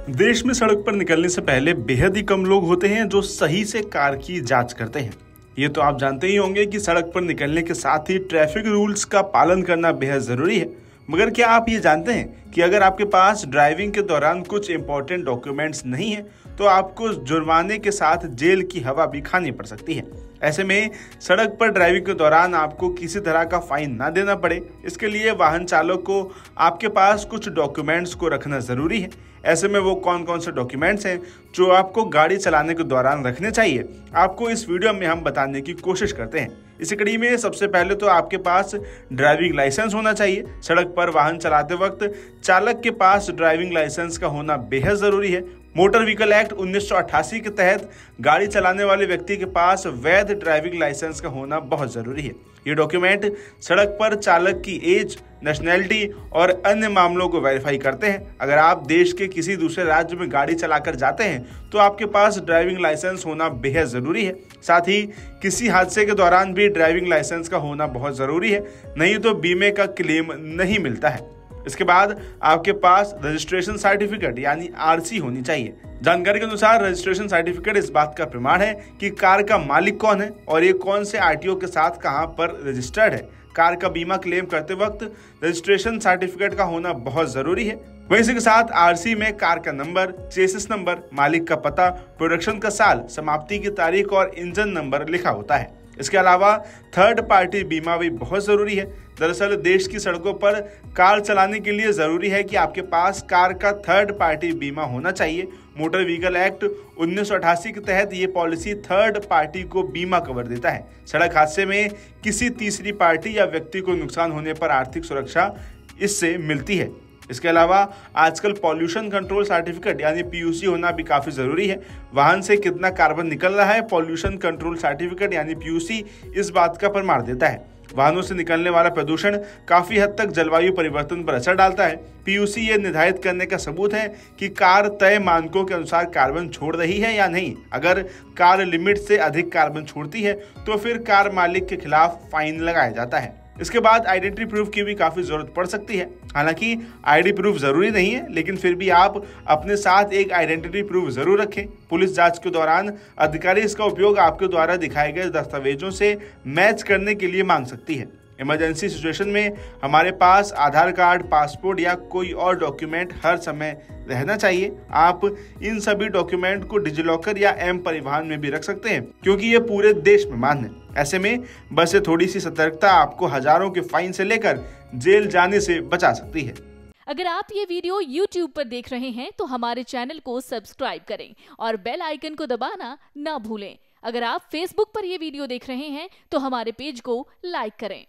देश में सड़क पर निकलने से पहले बेहद ही कम लोग होते हैं जो सही से कार की जांच करते हैं। ये तो आप जानते ही होंगे कि सड़क पर निकलने के साथ ही ट्रैफिक रूल्स का पालन करना बेहद जरूरी है। मगर क्या आप ये जानते हैं कि अगर आपके पास ड्राइविंग के दौरान कुछ इंपॉर्टेंट डॉक्यूमेंट्स नहीं है तो आपको जुर्माने के साथ जेल की हवा भी खानी पड़ सकती है। ऐसे में सड़क पर ड्राइविंग के दौरान आपको किसी तरह का फाइन ना देना पड़े, इसके लिए वाहन चालक को आपके पास कुछ डॉक्यूमेंट्स को रखना जरूरी है। ऐसे में वो कौन कौन से डॉक्यूमेंट्स हैं जो आपको गाड़ी चलाने के दौरान रखने चाहिए, आपको इस वीडियो में हम बताने की कोशिश करते हैं। इस कड़ी में सबसे पहले तो आपके पास ड्राइविंग लाइसेंस होना चाहिए। सड़क पर वाहन चलाते वक्त चालक के पास ड्राइविंग लाइसेंस का होना बेहद जरूरी है। मोटर व्हीकल एक्ट 1988 के तहत गाड़ी चलाने वाले व्यक्ति के पास वैध ड्राइविंग लाइसेंस का होना बहुत जरूरी है। ये डॉक्यूमेंट सड़क पर चालक की एज, नेशनैलिटी और अन्य मामलों को वेरीफाई करते हैं। अगर आप देश के किसी दूसरे राज्य में गाड़ी चलाकर जाते हैं तो आपके पास ड्राइविंग लाइसेंस होना बेहद जरूरी है। साथ ही किसी हादसे के दौरान भी ड्राइविंग लाइसेंस का होना बहुत जरूरी है, नहीं तो बीमे का क्लेम नहीं मिलता है। इसके बाद आपके पास रजिस्ट्रेशन सर्टिफिकेट यानी आरसी होनी चाहिए। जानकारी के अनुसार रजिस्ट्रेशन सर्टिफिकेट इस बात का प्रमाण है कि कार का मालिक कौन है और ये कौन से आरटीओ के साथ कहां पर रजिस्टर्ड है। कार का बीमा क्लेम करते वक्त रजिस्ट्रेशन सर्टिफिकेट का होना बहुत जरूरी है। वहीं इसी के साथ आरसी में कार का नंबर, चेसिस नंबर, मालिक का पता, प्रोडक्शन का साल, समाप्ति की तारीख और इंजन नंबर लिखा होता है। इसके अलावा थर्ड पार्टी बीमा भी बहुत जरूरी है। दरअसल देश की सड़कों पर कार चलाने के लिए जरूरी है कि आपके पास कार का थर्ड पार्टी बीमा होना चाहिए। मोटर व्हीकल एक्ट 1988 के तहत ये पॉलिसी थर्ड पार्टी को बीमा कवर देता है। सड़क हादसे में किसी तीसरी पार्टी या व्यक्ति को नुकसान होने पर आर्थिक सुरक्षा इससे मिलती है। इसके अलावा आजकल पॉल्यूशन कंट्रोल सर्टिफिकेट यानी पीयूसी होना भी काफी जरूरी है। वाहन से कितना कार्बन निकल रहा है, पॉल्यूशन कंट्रोल सर्टिफिकेट यानी पीयूसी इस बात का प्रमाण देता है। वाहनों से निकलने वाला प्रदूषण काफी हद तक जलवायु परिवर्तन पर असर डालता है। पीयूसी ये निर्धारित करने का सबूत है कि कार तय मानकों के अनुसार कार्बन छोड़ रही है या नहीं। अगर कार लिमिट से अधिक कार्बन छोड़ती है तो फिर कार मालिक के खिलाफ फाइन लगाया जाता है। इसके बाद आइडेंटिटी प्रूफ की भी काफी जरूरत पड़ सकती है। हालांकि आईडी प्रूफ जरूरी नहीं है, लेकिन फिर भी आप अपने साथ एक आइडेंटिटी प्रूफ जरूर रखें। पुलिस जांच के दौरान अधिकारी इसका उपयोग आपके द्वारा दिखाए गए दस्तावेजों से मैच करने के लिए मांग सकती है। इमरजेंसी सिचुएशन में हमारे पास आधार कार्ड, पासपोर्ट या कोई और डॉक्यूमेंट हर समय रहना चाहिए। आप इन सभी डॉक्यूमेंट को डिजिलॉकर या एम परिवहन में भी रख सकते हैं, क्योंकि ये पूरे देश में मान्य है। ऐसे में बस से थोड़ी सी सतर्कता आपको हजारों के फाइन से लेकर जेल जाने से बचा सकती है। अगर आप ये वीडियो YouTube पर देख रहे हैं तो हमारे चैनल को सब्सक्राइब करें और बेल आइकन को दबाना ना भूलें। अगर आप Facebook पर ये वीडियो देख रहे हैं तो हमारे पेज को लाइक करें।